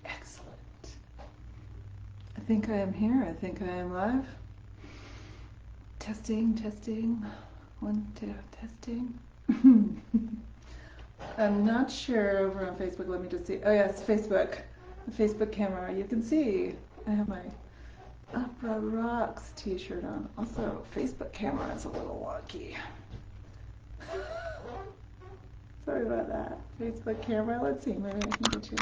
Excellent. I think I am here. I think I am live. Testing, testing. 1, 2, testing. I'm not sure over on Facebook. Let me just see. Oh, yes, Facebook. The Facebook camera. You can see I have my Opera Rocks t-shirt on. Also, Facebook camera is a little wonky. Sorry about that. Facebook camera. Let's see. Maybe I can get you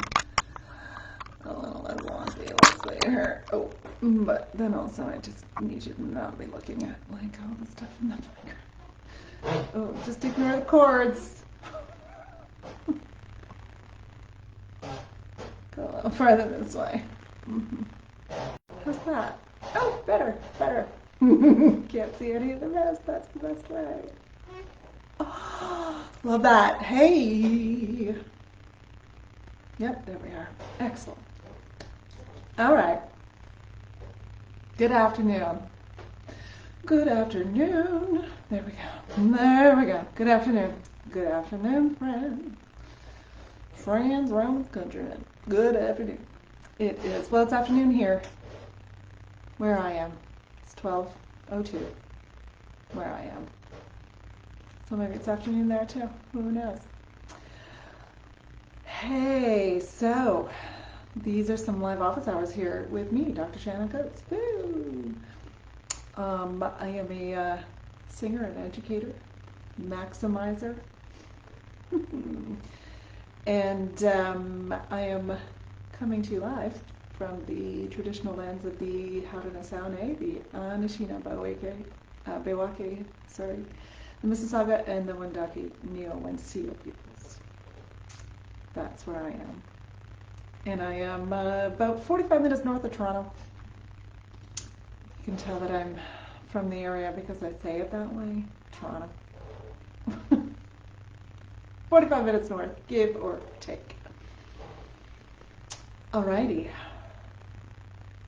a little less wonky. Let's see here. Oh, but then also I just need you to not be looking at like all the stuff in the background. Oh, just ignore the cords. Go a little farther this way. How's that? Oh, better, better. Can't see any of the rest. That's the best way. Oh, love that. Hey. Yep, there we are. Excellent. All right. Good afternoon. Good afternoon. There we go. There we go. Good afternoon. Good afternoon, friends. Friends around the country. Good afternoon. It is, well, it's afternoon here where I am. It's 12:02 where I am. So maybe it's afternoon there too. Who knows? Hey, so these are some live office hours here with me, Dr. Shannon Coates. Woo! I am a singer and educator, maximizer, and I am coming to you live from the traditional lands of the Haudenosaunee, the Anishinaabe, sorry, the Mississauga and the Wendake Neo-Wencio peoples. That's where I am. And I am about 45 minutes north of Toronto. You can tell that I'm from the area because I say it that way, Toronto. 45 minutes north, give or take. Alrighty.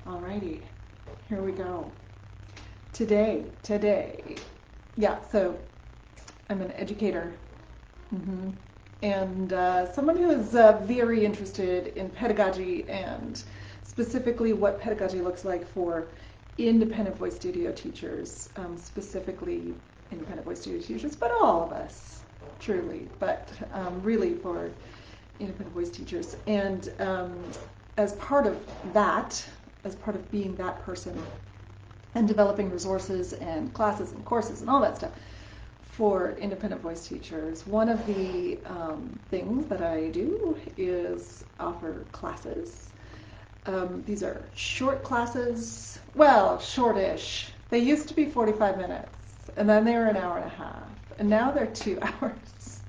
Alrighty. Here we go. Today. Yeah, so I'm an educator. And someone who is very interested in pedagogy and specifically what pedagogy looks like for independent voice studio teachers, specifically independent voice studio teachers, but all of us, truly, but really for independent voice teachers. And as part of that, as part of being that person and developing resources and classes and courses and all that stuff, for independent voice teachers, one of the things that I do is offer classes. These are short classes, well, shortish. They used to be 45 minutes, and then they were an hour and a half, and now they're 2 hours.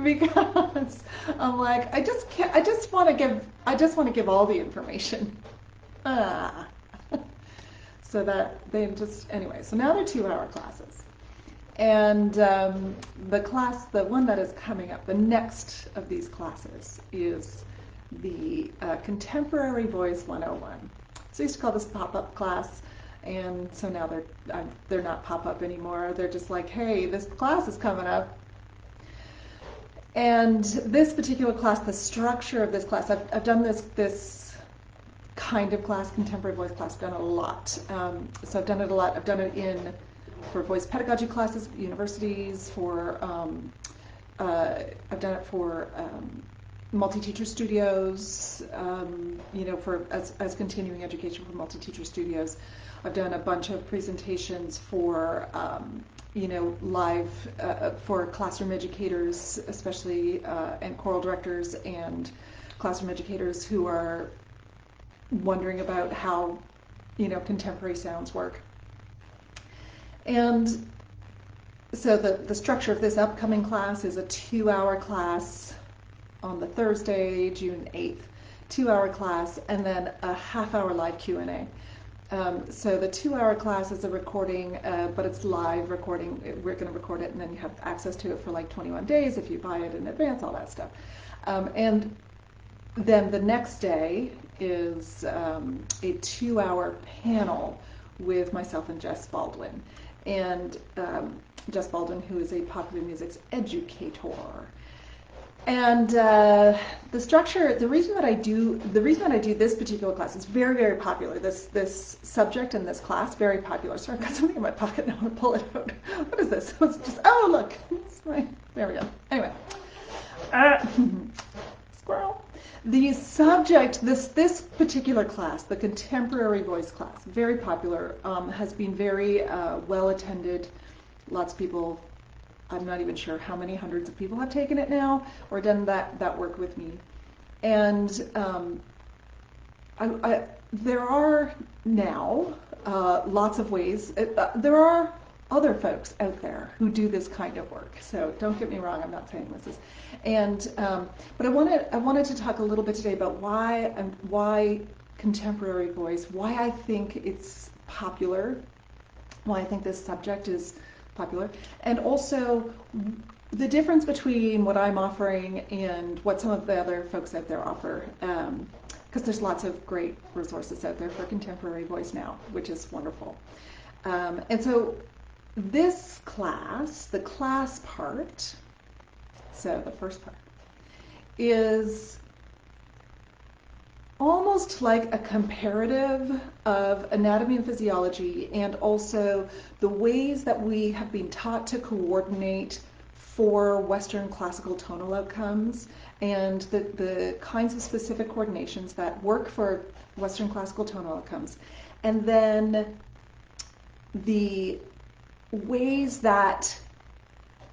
Because I'm like, I just want to give all the information. So that they just, anyway, so now they're 2-hour classes. And the one that is coming up, the next of these classes is the Contemporary Voice 101. So I used to call this pop-up class, and so now they're not pop-up anymore. They're just like, hey, this class is coming up. And this particular class, the structure of this class, I've done this kind of class, contemporary voice class, done a lot. So I've done it a lot. I've done it for voice pedagogy classes, universities, for I've done it for multi-teacher studios, for as continuing education for multi-teacher studios. I've done a bunch of presentations for live for classroom educators, especially and choral directors and classroom educators who are wondering about how contemporary sounds work. And so the structure of this upcoming class is a 2-hour class on the Thursday, June 8th, 2-hour class, and then a half-hour live Q&A. So the 2-hour class is a recording, but it's live recording. We're going to record it, and then you have access to it for like 21 days if you buy it in advance, all that stuff. And then the next day is a 2-hour panel with myself and Jess Baldwin. And Jess Baldwin, who is a popular music's educator. And the structure, the reason that I do this particular class is very, very popular. This subject in this class, very popular. Sorry, I've got something in my pocket now. I want to pull it out. What is this? It's just, oh look, there we go. Anyway, squirrel. The subject, this particular class, the contemporary voice class, very popular, has been very well attended. Lots of people. I'm not even sure how many hundreds of people have taken it now or done that work with me. And there are now lots of ways. There are other folks out there who do this kind of work. So don't get me wrong. I'm not saying this is. And but I wanted to talk a little bit today about why contemporary voice, why I think it's popular, why I think this subject is popular, and also the difference between what I'm offering and what some of the other folks out there offer, because there's lots of great resources out there for contemporary voice now, which is wonderful. And so this class, the class part, so the first part, is almost like a comparative of anatomy and physiology, and also the ways that we have been taught to coordinate for Western classical tonal outcomes, and the kinds of specific coordinations that work for Western classical tonal outcomes, and then the ways that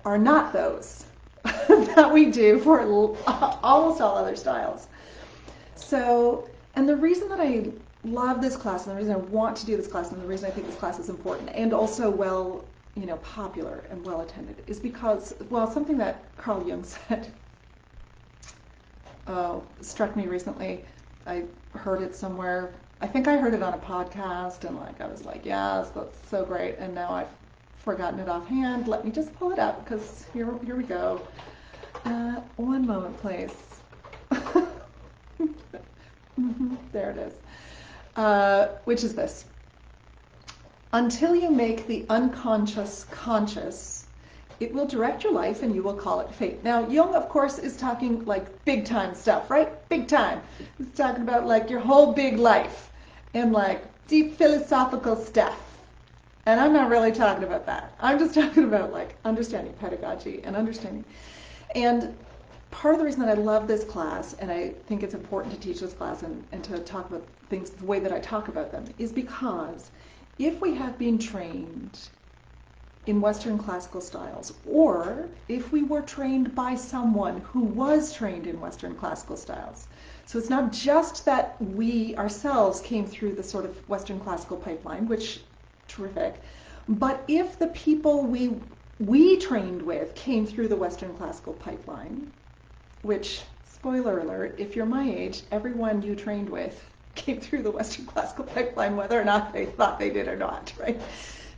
are not those that we do for almost all other styles. So, and the reason that I love this class, and the reason I want to do this class, and the reason I think this class is important, and also popular and well attended, is because, well, something that Carl Jung said struck me recently. I heard it somewhere. I think I heard it on a podcast, and I was like, yes, that's so great. And now I've forgotten it offhand. Let me just pull it up, because here we go. One moment, please. There it is. Which is this. Until you make the unconscious conscious, it will direct your life and you will call it fate. Now, Jung, of course, is talking big time stuff, right? Big time. He's talking about your whole big life and deep philosophical stuff. And I'm not really talking about that. I'm just talking about understanding pedagogy and understanding. And part of the reason that I love this class, and I think it's important to teach this class and to talk about things the way that I talk about them, is because if we have been trained in Western classical styles, or if we were trained by someone who was trained in Western classical styles, so it's not just that we ourselves came through the sort of Western classical pipeline, which, terrific, but if the people we trained with came through the Western classical pipeline, which, spoiler alert, if you're my age, everyone you trained with came through the Western classical pipeline, whether or not they thought they did or not, right?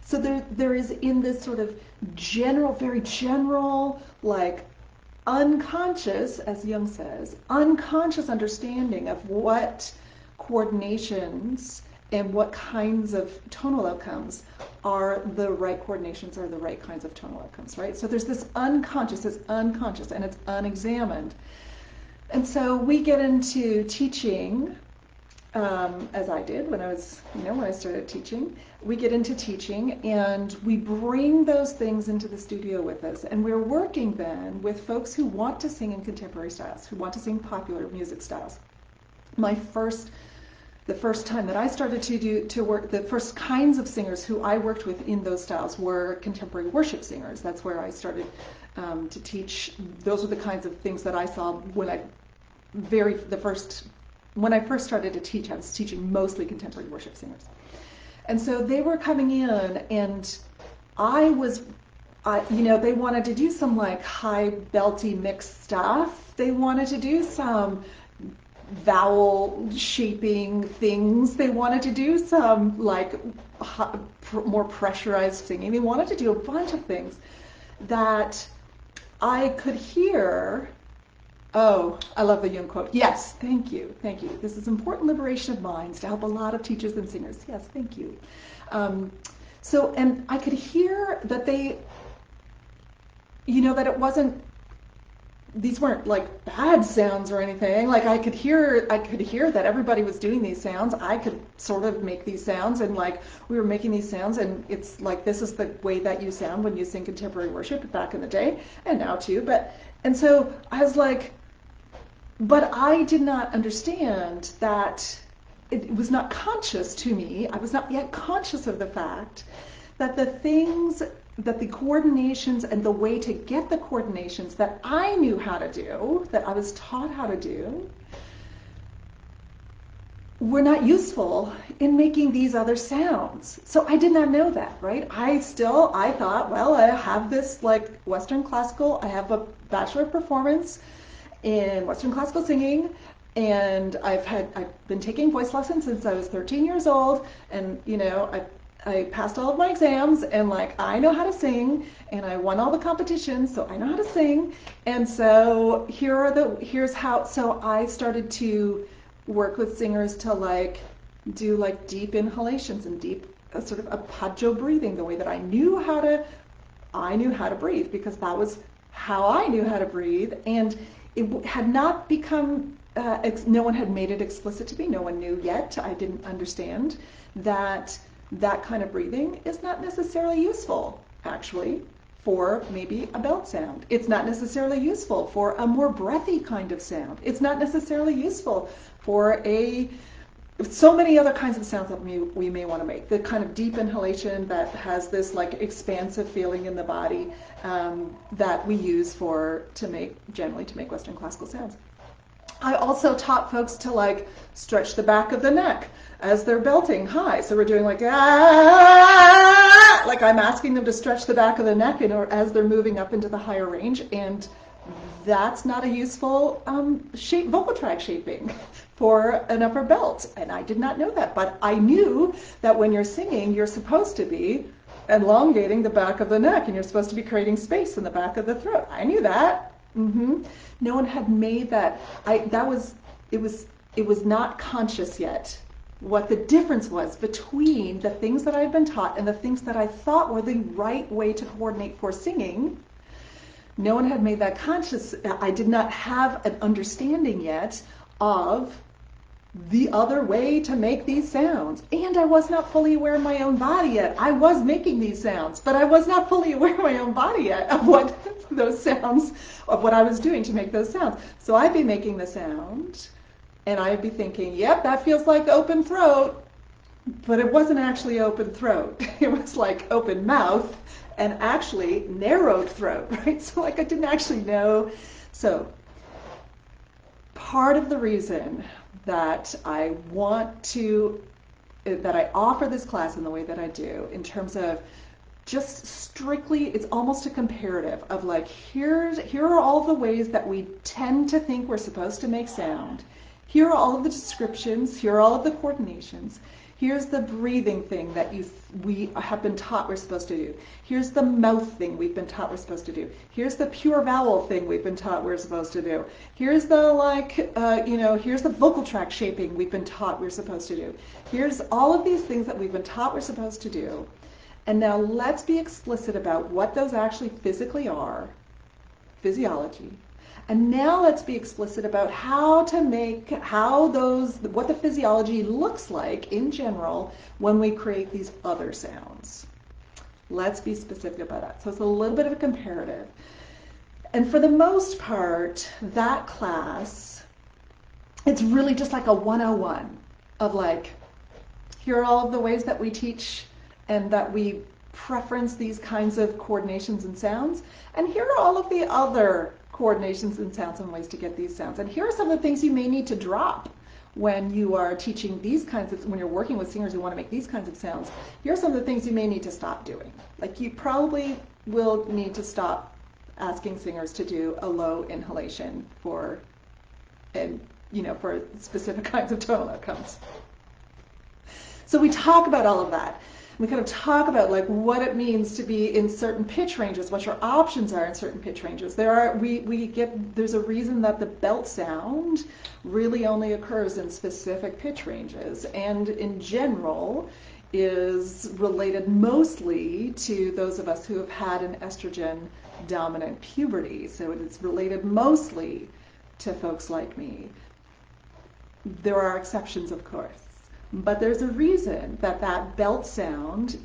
So there is in this sort of very general, unconscious, as Jung says, unconscious understanding of what coordinations and what kinds of tonal outcomes are the right coordinations, or the right kinds of tonal outcomes, right? So there's this unconscious, and it's unexamined. And so we get into teaching, as I did when I started teaching. We get into teaching, and we bring those things into the studio with us. And we're working then with folks who want to sing in contemporary styles, who want to sing popular music styles. The first time that I started to work, the first kinds of singers who I worked with in those styles were contemporary worship singers. That's where I started to teach. Those were the kinds of things that I saw when I first started to teach. I was teaching mostly contemporary worship singers. And so they were coming in, and they wanted to do some high belty mixed stuff. They wanted to do some vowel shaping things. They wanted to do some more pressurized singing. They wanted to do a bunch of things that I could hear. Oh, I love the Jung quote. Yes, thank you. This is important liberation of minds to help a lot of teachers and singers. Yes, thank you. And I could hear that they, that it wasn't these weren't like bad sounds or anything. Like I could hear that everybody was doing these sounds. I could sort of make these sounds, and like we were making these sounds, and it's like this is the way that you sound when you sing contemporary worship back in the day, and now too. And so I was like, but I did not understand that it was not conscious to me. I was not yet conscious of the fact that the things, that the coordinations and the way to get the coordinations that I knew how to do, that I was taught how to do, were not useful in making these other sounds. So I did not know that, right? I thought, well, I have this like Western classical, I have a Bachelor of Performance in Western classical singing, and I've been taking voice lessons since I was 13 years old, and I passed all of my exams, and like I know how to sing, and I won all the competitions, so I know how to sing. And so here's how. So I started to work with singers to like do like deep inhalations and deep sort of arpeggio breathing, the way that I knew how to breathe, because that was how I knew how to breathe. And it had not become, no one had made it explicit to me. No one knew yet. I didn't understand that kind of breathing is not necessarily useful, actually, for maybe a belt sound. It's not necessarily useful for a more breathy kind of sound. It's not necessarily useful for so many other kinds of sounds that we may want to make. The kind of deep inhalation that has this like expansive feeling in the body that we use generally to make Western classical sounds. I also taught folks to like stretch the back of the neck as they're belting high. So we're doing like, ah, like I'm asking them to stretch the back of the neck as they're moving up into the higher range. And that's not a useful vocal tract shaping for an upper belt. And I did not know that. But I knew that when you're singing, you're supposed to be elongating the back of the neck, and you're supposed to be creating space in the back of the throat. I knew that. No one had made that. It was not conscious yet what the difference was between the things that I've been taught and the things that I thought were the right way to coordinate for singing. No one had made that conscious. I did not have an understanding yet of the other way to make these sounds. And I was not fully aware of my own body yet. I was making these sounds, but I was not fully aware of my own body yet, of what those sounds, of what I was doing to make those sounds. So I'd be making the sound, and I'd be thinking, yep, that feels like open throat, but it wasn't actually open throat. It was like open mouth and actually narrowed throat, right? So like I didn't actually know. So part of the reason that I offer this class in the way that I do, in terms of just strictly, it's almost a comparative of like, here are all the ways that we tend to think we're supposed to make sound. Here are all of the descriptions. Here are all of the coordinations. Here's the breathing thing that we have been taught we're supposed to do. Here's the mouth thing we've been taught we're supposed to do. Here's the pure vowel thing we've been taught we're supposed to do. Here's the here's the vocal tract shaping we've been taught we're supposed to do. Here's all of these things that we've been taught we're supposed to do. And now let's be explicit about what those actually physically are, physiology. And now let's be explicit about what the physiology looks like in general when we create these other sounds. Let's be specific about that. So it's a little bit of a comparative. And for the most part, that class, it's really just like a 101 of like, here are all of the ways that we teach and that we preference these kinds of coordinations and sounds. And here are all of the other coordinations and sounds and ways to get these sounds. And here are some of the things you may need to drop when you are teaching these kinds of, when you're working with singers who want to make these kinds of sounds. Here are some of the things you may need to stop doing. Like you probably will need to stop asking singers to do a low inhalation for specific kinds of tonal outcomes. So we talk about all of that. We kind of talk about like what it means to be in certain pitch ranges, what your options are in certain pitch ranges. There's a reason that the belt sound really only occurs in specific pitch ranges, and in general is related mostly to those of us who have had an estrogen dominant puberty, so it's related mostly to folks like me. There are exceptions, of course, but there's a reason that that belt sound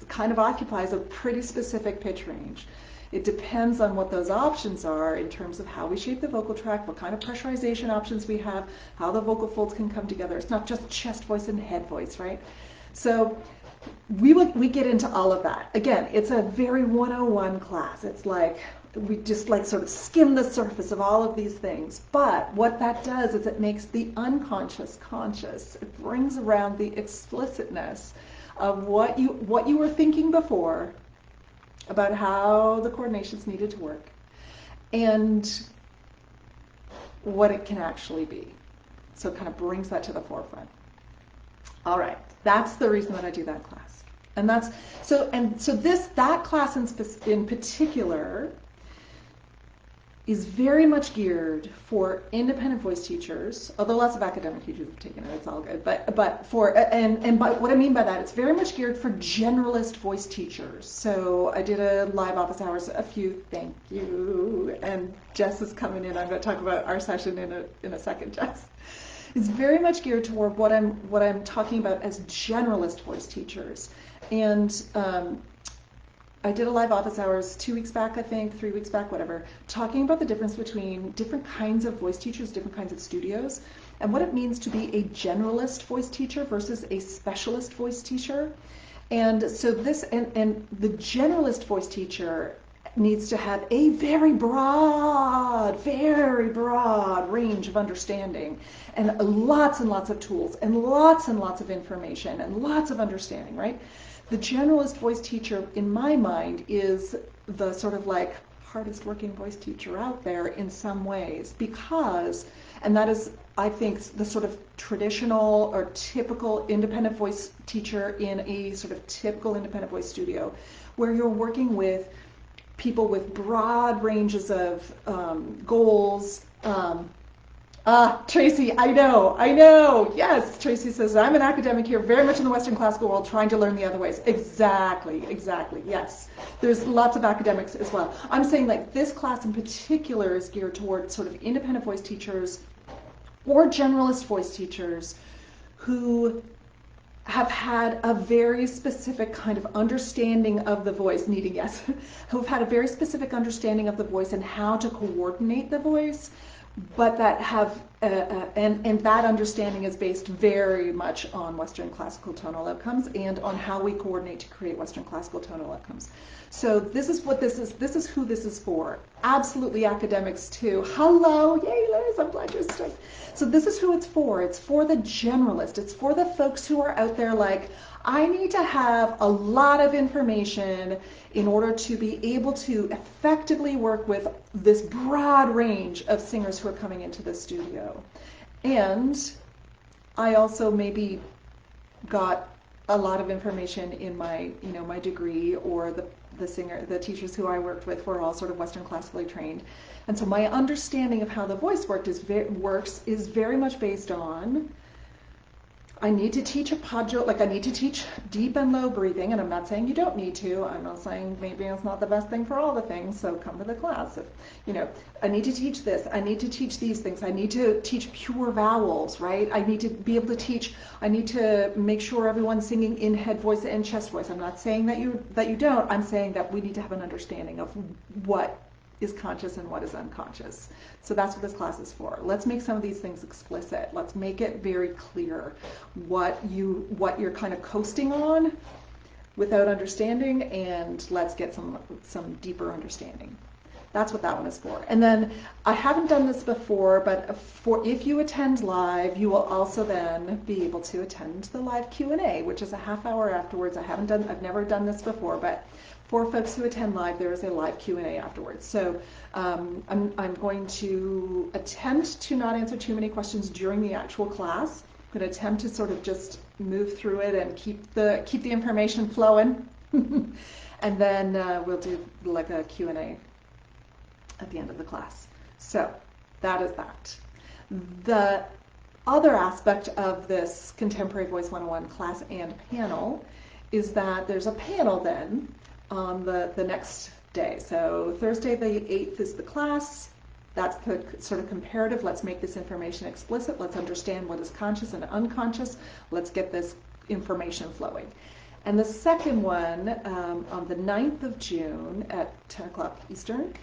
kind of occupies a pretty specific pitch range. It depends on what those options are in terms of how we shape the vocal tract, what kind of pressurization options we have, how the vocal folds can come together. It's not just chest voice and head voice, right? So we get into all of that. Again, it's a very 101 class. It's like we just like sort of skim the surface of all of these things. But what that does is it makes the unconscious conscious. It brings around the explicitness of what you were thinking before about how the coordinations needed to work and what it can actually be. So it kind of brings that to the forefront. All right, that's the reason that I do that class. And that class in particular is very much geared for independent voice teachers, although lots of academic teachers have taken it, it's all good. But what I mean by that, it's very much geared for generalist voice teachers. So I did a live office hours, thank you, and Jess is coming in. I'm going to talk about our session in a second, Jess. It's very much geared toward what I'm talking about as generalist voice teachers. And I did a live office hours 2 weeks back, I think, 3 weeks back, whatever, talking about the difference between different kinds of voice teachers, different kinds of studios, and what it means to be a generalist voice teacher versus a specialist voice teacher. And so and the generalist voice teacher needs to have a very broad range of understanding and lots of tools and lots of information and lots of understanding, right? The generalist voice teacher, in my mind, is the sort of like hardest working voice teacher out there in some ways because, and that is, I think, the sort of traditional or typical independent voice teacher in a sort of typical independent voice studio where you're working with people with broad ranges of goals. Tracy, I know. Yes, Tracy says, I'm an academic here, very much in the Western classical world, trying to learn the other ways. Exactly, yes. There's lots of academics as well. I'm saying like this class in particular is geared towards sort of independent voice teachers or generalist voice teachers who have had a very specific kind of understanding of the voice, who've had a very specific understanding of the voice and how to coordinate the voice, but that have, and that understanding is based very much on Western classical tonal outcomes and on how we coordinate to create Western classical tonal outcomes. So this is what this is who this is for. Absolutely academics too. Hello, yay Liz, I'm glad you're staying. So this is who it's for. It's for the generalist. It's for the folks who are out there like, I need to have a lot of information in order to be able to effectively work with this broad range of singers who are coming into the studio. And I also maybe got a lot of information in my, my degree, or the teachers who I worked with were all sort of Western classically trained. And so my understanding of how the voice works is very much based on, I need to teach a podio, like I need to teach deep and low breathing, and I'm not saying you don't need to. I'm not saying maybe it's not the best thing for all the things, so come to the class. I need to teach this. I need to teach these things. I need to teach pure vowels, right? I need to be able to teach, I need to make sure everyone's singing in head voice and chest voice. I'm not saying that you don't. I'm saying that we need to have an understanding of what is conscious and what is unconscious. So that's what this class is for. Let's make some of these things explicit. Let's make it very clear what you're kind of coasting on without understanding, and let's get some deeper understanding. That's what that one is for. And then I haven't done this before, but if you attend live, you will also then be able to attend the live Q&A, which is a half hour afterwards. I've never done this before, but for folks who attend live, there is a live Q&A afterwards. So I'm going to attempt to not answer too many questions during the actual class. I'm going to attempt to sort of just move through it and keep the information flowing. And then we'll do like a Q&A at the end of the class. So that is that. The other aspect of this Contemporary Voice 101 class and panel is that there's a panel then on the next day. So Thursday the 8th is the class. That's the sort of comparative. Let's make this information explicit. Let's understand what is conscious and unconscious. Let's get this information flowing. And the second one, on the 9th of June at 10 o'clock Eastern,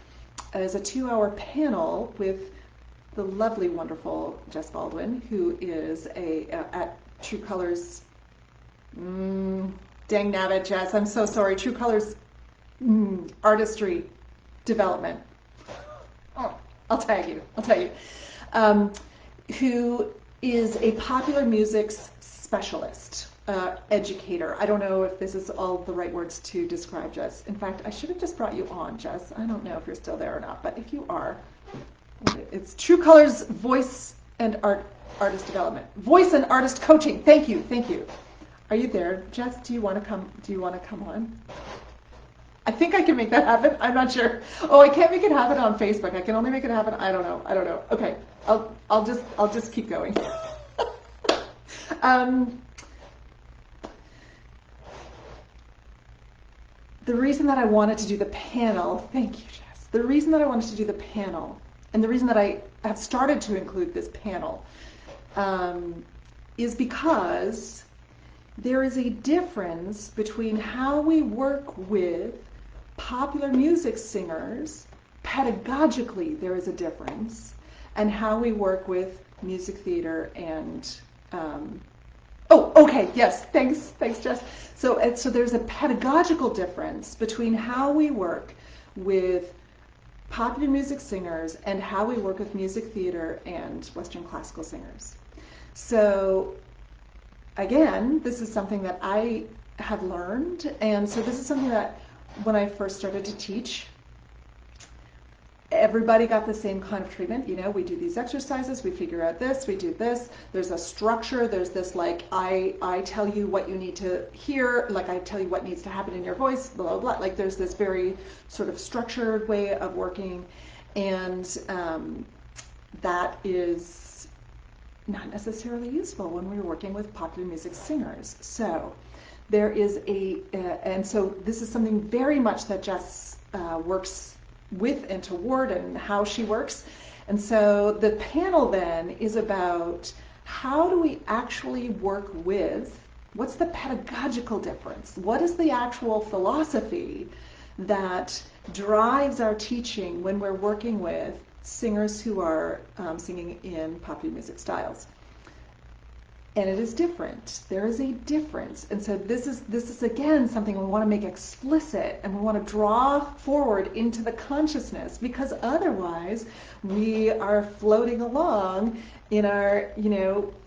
is a 2-hour panel with the lovely, wonderful Jess Baldwin, who is at True Colors. Dang nabbit, Jess. I'm so sorry. True Colors Artistry Development. Oh, I'll tag you. Who is a popular music specialist, educator. I don't know if this is all the right words to describe Jess. In fact, I should have just brought you on, Jess. I don't know if you're still there or not, but if you are, it's True Colors Voice and Artist Development. Voice and Artist Coaching. Thank you. Are you there, Jess? Do you want to come on? I think I can make that happen. I'm not sure. Oh, I can't make it happen on Facebook. I can only make it happen. I don't know. Okay, I'll just keep going. The reason that I wanted to do the panel, thank you, Jess. The reason that I wanted to do the panel, and the reason that I have started to include this panel, is because there is a difference between how we work with popular music singers. Pedagogically, there is a difference, and how we work with music theater and yes, thanks, Jess. So there's a pedagogical difference between how we work with popular music singers and how we work with music theater and Western classical singers. So again, this is something that I have learned, and so this is something that when I first started to teach, everybody got the same kind of treatment. We do these exercises, we figure out this, we do this. There's a structure, there's this like, I tell you what you need to hear, like I tell you what needs to happen in your voice, blah, blah, blah. Like there's this very sort of structured way of working, and that is not necessarily useful when we're working with popular music singers. So there is and so this is something very much that Jess works with and toward, and how she works. And so the panel then is about how do we actually work with, what's the pedagogical difference? What is the actual philosophy that drives our teaching when we're working with singers who are singing in popular music styles? And it is different. There is a difference. And so this is again something we want to make explicit, and we want to draw forward into the consciousness, because otherwise we are floating along in our,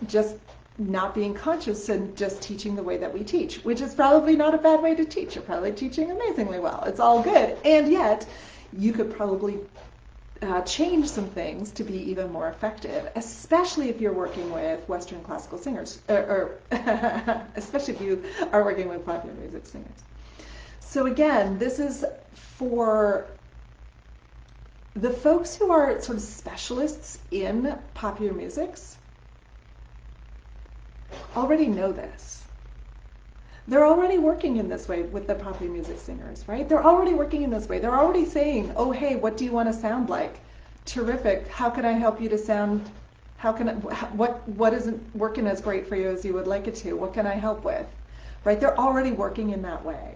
just not being conscious and just teaching the way that we teach, which is probably not a bad way to teach. You're probably teaching amazingly well. It's all good. And yet you could probably change some things to be even more effective, especially if you're working with Western classical singers, or especially if you are working with popular music singers. So again, this is for the folks who are sort of specialists in popular musics. Already know this. They're already working in this way with the popular music singers, right? They're already working in this way. They're already saying, oh, hey, what do you want to sound like? Terrific. How can I help you to sound, what isn't working as great for you as you would like it to? What can I help with? Right? They're already working in that way.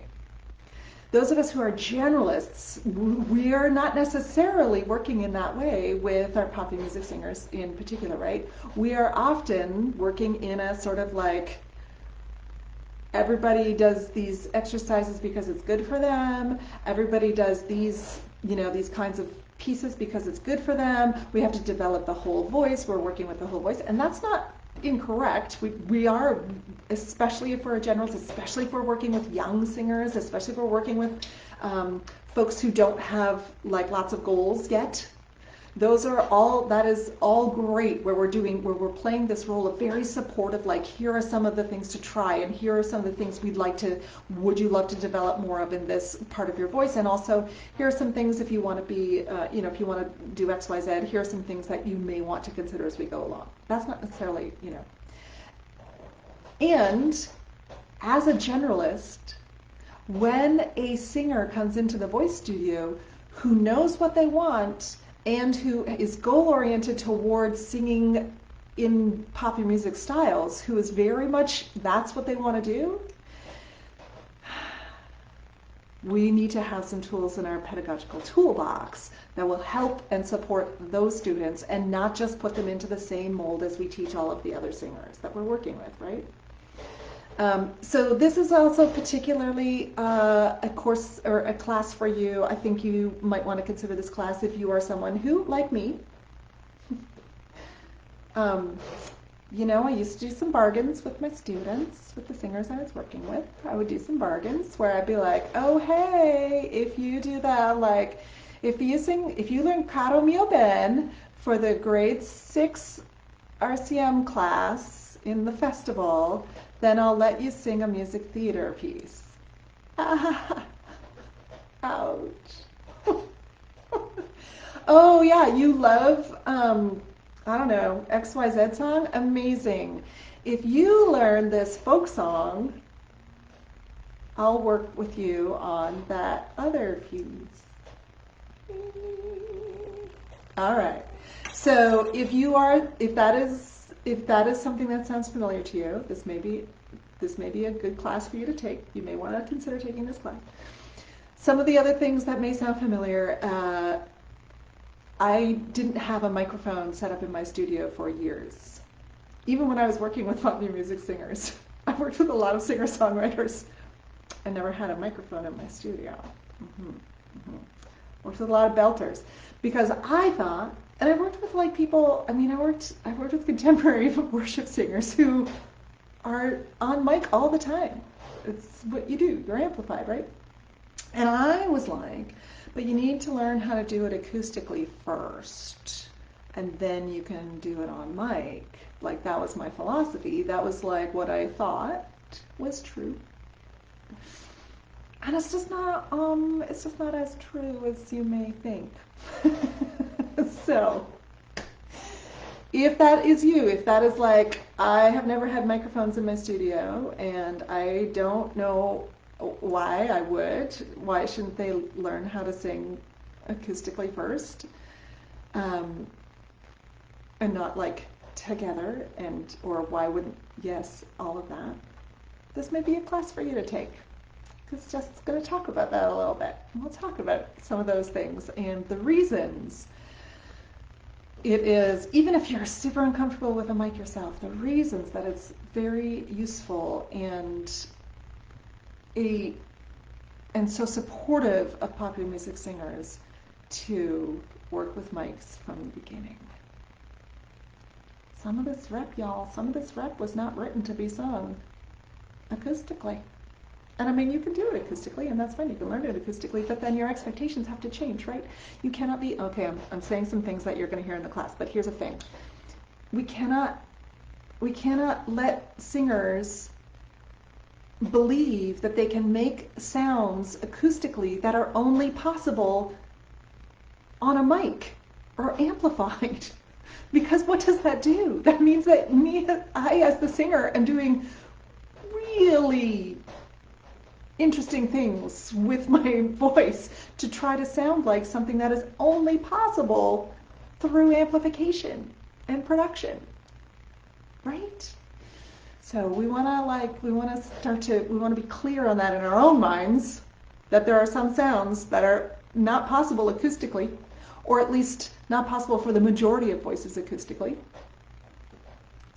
Those of us who are generalists, we are not necessarily working in that way with our popular music singers in particular, right? We are often working in a sort of like, everybody does these exercises because it's good for them. Everybody does these, these kinds of pieces because it's good for them. We have to develop the whole voice. We're working with the whole voice. And that's not incorrect. We are, especially if we're generals, especially if we're working with young singers, especially if we're working with folks who don't have like lots of goals yet. That is all great, where we're playing this role of very supportive, like here are some of the things to try, and here are some of the things would you love to develop more of in this part of your voice, and also here are some things if you want to be, if you want to do X, Y, Z, here are some things that you may want to consider as we go along. That's not necessarily, And as a generalist, When a singer comes into the voice studio who knows what they want and who is goal-oriented towards singing in popular music styles, who is very much, that's what they want to do, we need to have some tools in our pedagogical toolbox that will help and support those students and not just put them into the same mold as we teach all of the other singers that we're working with, right? So this is also particularly a course or a class for you. I think you might want to consider this class if you are someone who, like me, I used to do some bargains with my students, with the singers I was working with. I would do some bargains where I'd be like, oh, hey, if you do that, like, if you learn Caro Mio Ben for the grade 6 RCM class in the festival, then I'll let you sing a music theater piece. Ouch. Oh, yeah, you love, XYZ song? Amazing. If you learn this folk song, I'll work with you on that other piece. All right. So if that is something that sounds familiar to you, this may be a good class for you to take. You may want to consider taking this class. Some of the other things that may sound familiar, I didn't have a microphone set up in my studio for years. Even when I was working with popular music singers, I worked with a lot of singer-songwriters. I never had a microphone in my studio. Worked with a lot of belters because I thought, and I worked with people. I worked with contemporary worship singers who are on mic all the time. It's what you do. You're amplified, right? And I was like, but you need to learn how to do it acoustically first, and then you can do it on mic. Like, that was my philosophy. That was like what I thought was true. And it's just not as true as you may think. So, if that is you, if that is like, I have never had microphones in my studio, and I don't know why shouldn't they learn how to sing acoustically first, and not like together, or why wouldn't, yes, all of that. This may be a class for you to take, because Jess is going to talk about that a little bit. We'll talk about some of those things and the reasons it is, even if you're super uncomfortable with a mic yourself, the reasons that it's very useful and so supportive of popular music singers to work with mics from the beginning. Some of this rep was not written to be sung acoustically. And you can do it acoustically, and that's fine. You can learn it acoustically, but then your expectations have to change, right? You cannot be, okay, I'm saying some things that you're going to hear in the class, but here's the thing. We cannot let singers believe that they can make sounds acoustically that are only possible on a mic or amplified. Because what does that do? That means that I as the singer am doing really interesting things with my voice to try to sound like something that is only possible through amplification and production, right? So we want to be clear on that in our own minds, that there are some sounds that are not possible acoustically, or at least not possible for the majority of voices acoustically.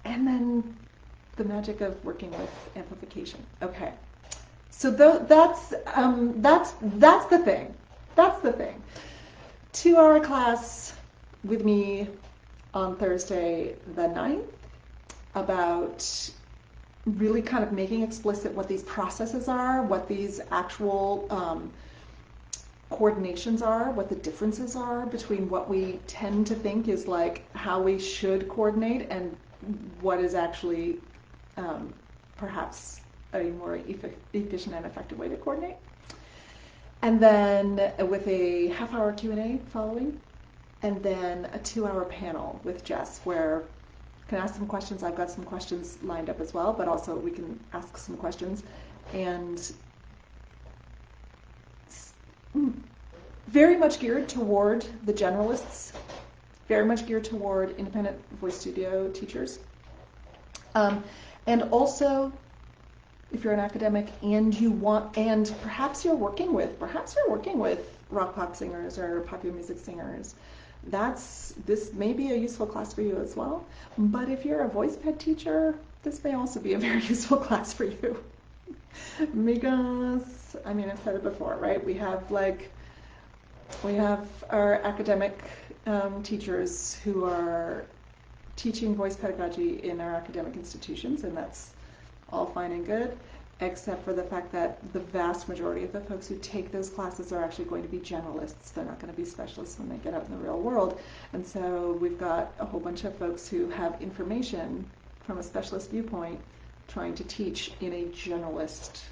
And then the magic of working with amplification. Okay. So that's the thing. That's the thing. 2-hour class with me on Thursday the 9th about really kind of making explicit what these processes are, what these actual coordinations are, what the differences are between what we tend to think is like how we should coordinate and what is actually perhaps a more efficient and effective way to coordinate. And then with a half-hour Q&A following, and then a 2-hour panel with Jess where you can ask some questions. I've got some questions lined up as well, but also we can ask some questions. And very much geared toward the generalists, very much geared toward independent voice studio teachers. And also, if you're an academic and you want, and perhaps you're working with rock pop singers or popular music singers, this may be a useful class for you as well. But if you're a voice ped teacher, this may also be a very useful class for you. Because, I mean, I've said it before, right? We have our academic teachers who are teaching voice pedagogy in our academic institutions, and that's all fine and good, except for the fact that the vast majority of the folks who take those classes are actually going to be generalists. They're not going to be specialists when they get out in the real world. And so we've got a whole bunch of folks who have information from a specialist viewpoint trying to teach in a generalist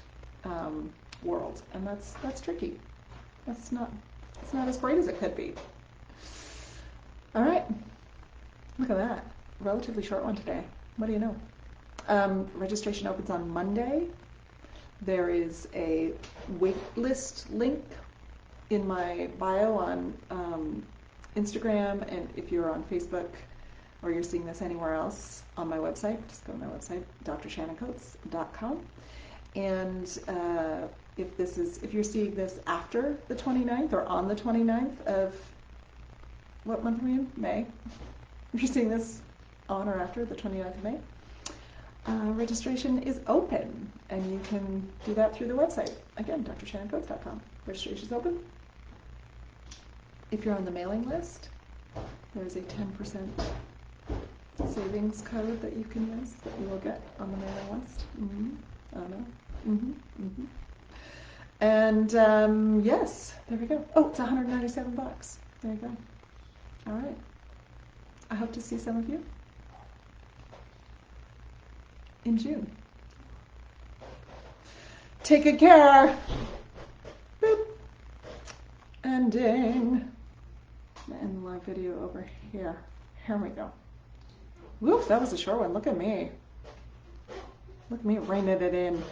world. And that's tricky. It's not as great as it could be. All right. Look at that. Relatively short one today. What do you know? Registration opens on Monday. There is a waitlist link in my bio on Instagram, and if you're on Facebook or you're seeing this anywhere else, on my website, just go to my website, drshannoncoates.com. And if you're seeing this after the 29th or on the 29th of, what month are we in? May. If you're seeing this on or after the 29th of May, registration is open, and you can do that through the website. Again, drshannoncoates.com. Registration's open. If you're on the mailing list, there's a 10% savings code that you can use that you will get on the mailing list. I don't know. And yes, there we go. Oh, it's $197. There you go. All right. I hope to see some of you in June. Take good care. Boop. Ending. End the live video over here. Here we go. Woof, that was a short one. Look at me. Look at me reining it in.